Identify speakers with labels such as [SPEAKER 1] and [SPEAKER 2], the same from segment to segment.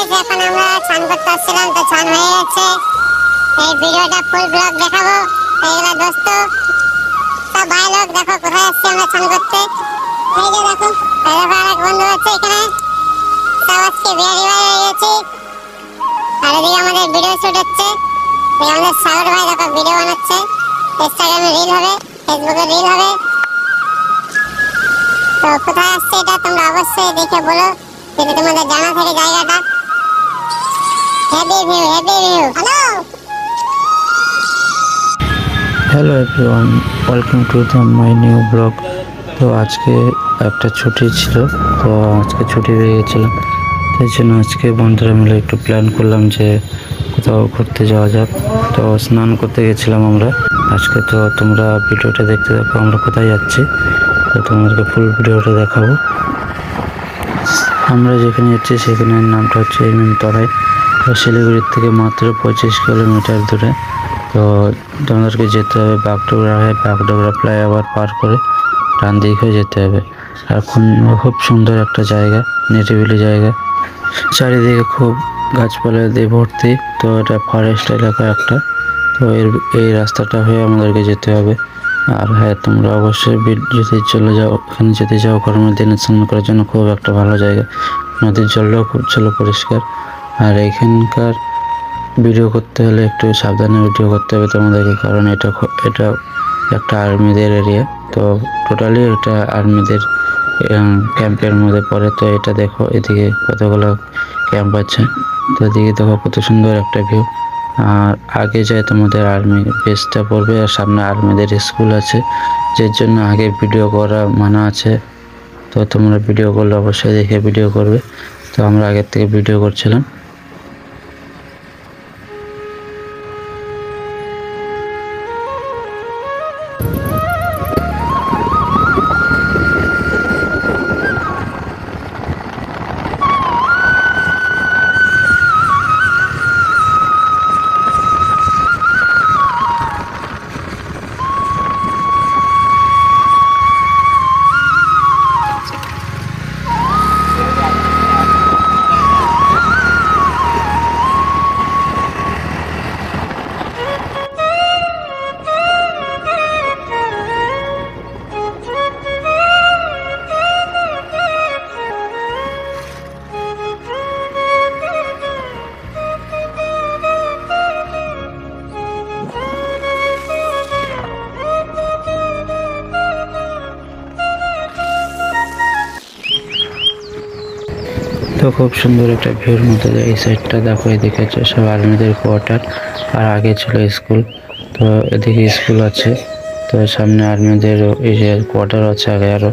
[SPEAKER 1] Guys এখন আমরা চান করতে আসছিলাম, তো চান হয়ে গেছে। এই ভিডিওটা ফুল ব্লগ দেখাবো। এইগুলা দোস্ত সব ভাই লোক দেখো কোথায় আসছি আমরা চান করতে। এই যে দেখো আরেক বন্ধু আছে এখানে। সব আজকে বিয়ে হয়ে গেছি। আর এদিকে আমাদের ভিডিও শুট হচ্ছে। এই আমাদের সাগর ভাই দেখো ভিডিও বানাচ্ছে, ইনস্টাগ্রামে রিল হবে, ফেসবুকে রিল হবে। তো কোথায় আসছে এটা তোমরা অবশ্যই দেখে বলো যদি তোমাদের জানা থাকে জায়গাটা। Heavy view.
[SPEAKER 2] Hello everyone, welcome to my new blog. তো আজকে একটা ছুটি ছিল, তো আজকে ছুটি পেয়ে গেছিলাম, তাই জন্য আজকে বন্ধুরা মিলে একটু প্ল্যান করলাম যে কোথাও ঘুরতে যাওয়া যাক। তো স্নান করতে গেছিলাম আমরা আজকে। তো তোমরা ভিডিওটা দেখতে দেখো আমরা কোথায় যাচ্ছি, তো তোমাদেরকে ফুল ভিডিওটা দেখাবো। আমরা যেখানে যাচ্ছি সেখানের নামটা হচ্ছে তরাই। তো শিলিগুড়ির থেকে মাত্র 25 কিলোমিটার দূরে। তো তোমাদেরকে যেতে হবে বাগডোগরা ফ্লাইওভার পার করে ডান দিকে যেতে হবে। এখন খুব সুন্দর একটা জায়গা, নিরিবিলি জায়গা, চারিদিকে খুব গাছপালা দিয়ে ভর্তি। তো এটা ফরেস্ট এলাকা একটা। তো এই রাস্তাটা হয়ে আমাদেরকে যেতে হবে। আর হ্যাঁ, তোমরা অবশ্যই যদি চলে যাও, ওখানে যেতে চাও গরমের দিনে স্নান করার জন্য খুব একটা ভালো জায়গা। নদীর জলটাও খুব ছিল পরিষ্কার। আর এখানকার ভিডিও করতে হলে একটু সাবধানে ভিডিও করতে হবে তোমাদেরকে, কারণ এটা একটা আর্মিদের এরিয়া। তো টোটালি এটা আর্মিদের ক্যাম্পের মধ্যে পড়ে। তো এটা দেখো এদিকে কতগুলো ক্যাম্প আছে। তো এদিকে দেখো কত সুন্দর একটা ভিউ। আর আগে যায় তোমাদের আর্মি বেসটা পড়বে, আর সামনে আর্মিদের স্কুল আছে, যার জন্য আগে ভিডিও করা মানা আছে। তো তোমরা ভিডিও করলে অবশ্যই দেখে ভিডিও করবে। তো আমরা আগের থেকে ভিডিও করছিলাম। তো খুব সুন্দর একটা ভিউর মধ্যে এই সাইডটা দেখো, এদিকে আছে সব আর্মিদের কোয়ার্টার, আর আগে ছিল স্কুল। তো এদিকে স্কুল আছে, তো সামনে আর্মিদের এই যে কোয়ার্টার আছে আগে আরো।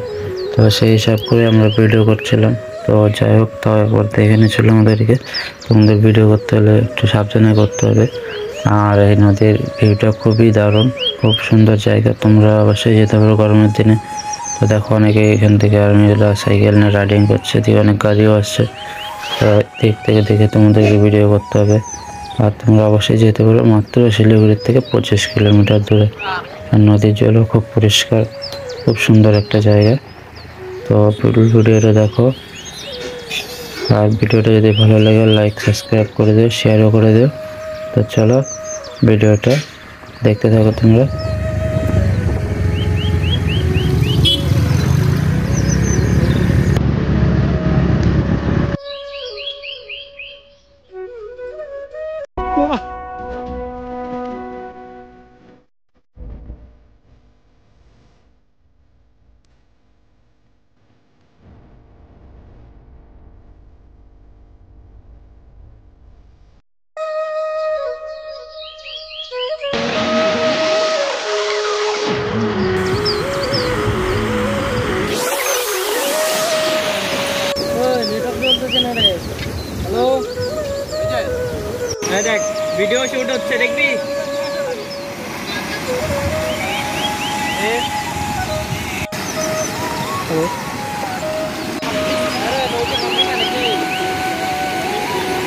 [SPEAKER 2] তো সেই হিসাব করে আমরা ভিডিও করছিলাম। তো যাই হোক, তাও একবার দেখে নিয়েছিল আমাদেরকে। তোমাদের ভিডিও করতে হলে একটু সাবধানে করতে হবে। আর এই নদীর ভিউটা খুবই দারুণ, খুব সুন্দর জায়গা, তোমরা অবশ্যই যেতে পারো গরমের দিনে। তো দেখো অনেকে এখান থেকে আর্মিরা সাইকেল নিয়ে রাইডিং করছে, দিয়ে অনেক গাড়িও আসছে। তো দিক থেকে দেখে তোমাদেরকে ভিডিও করতে হবে। আর তোমরা অবশ্যই যেতে পারো মাত্র শিলিগুড়ির থেকে 25 কিলোমিটার দূরে। আর নদীর জলও খুব পরিষ্কার, খুব সুন্দর একটা জায়গা। তো ভিডিওটা দেখো। আর ভিডিওটা যদি ভালো লাগে লাইক সাবস্ক্রাইব করে দিও, শেয়ারও করে দিও। তো চলো ভিডিওটা দেখতে থাকো তোমরা।
[SPEAKER 3] হ্যালো, দেখ ভিডিও শুট হচ্ছে, দেখবি?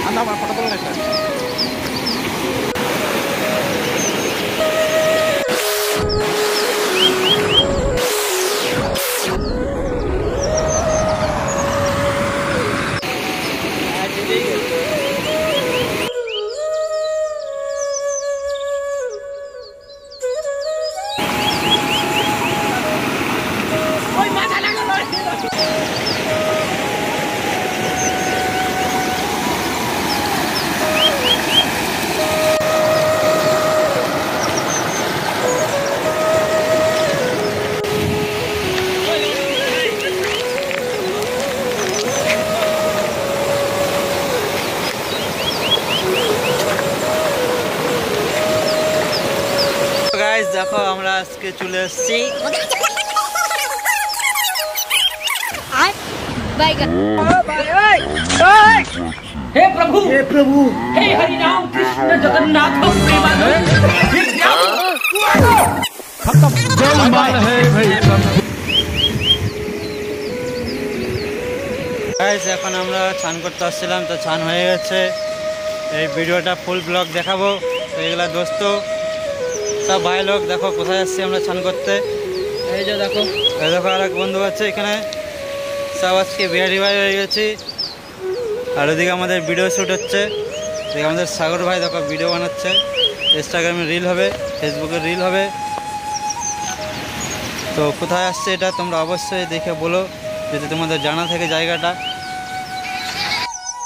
[SPEAKER 3] আমার ফটো তোলা একটা।
[SPEAKER 2] দেখো আমরা আজকে চলে এসেছি
[SPEAKER 4] हे प्रभु हे हरि राम कृष्ण जगन्नाथ
[SPEAKER 2] গাইস এখন আমরা চান করতে আসছিলাম, তো চান হয়ে গেছে। এই ভিডিওটা ফুল ব্লগ দেখাবো। তো এগুলা দোস্ত সব ভাই লোক, দেখো কোথায় আসছি আমরা চান করতে।
[SPEAKER 3] এই যে দেখো,
[SPEAKER 2] এই দেখো আর এক বন্ধু আছে এখানে, সব আজকে বিহারি ভাই হয়ে গেছি। আর ওদিকে আমাদের ভিডিও শ্যুট হচ্ছে। এদিকে আমাদের সাগর ভাই দেখো ভিডিও বানাচ্ছে, ইনস্টাগ্রামে রিল হবে, ফেসবুকে রিল হবে। তো কোথায় আসছে এটা তোমরা অবশ্যই দেখে বলো যদি তোমাদের জানা থাকে জায়গাটা।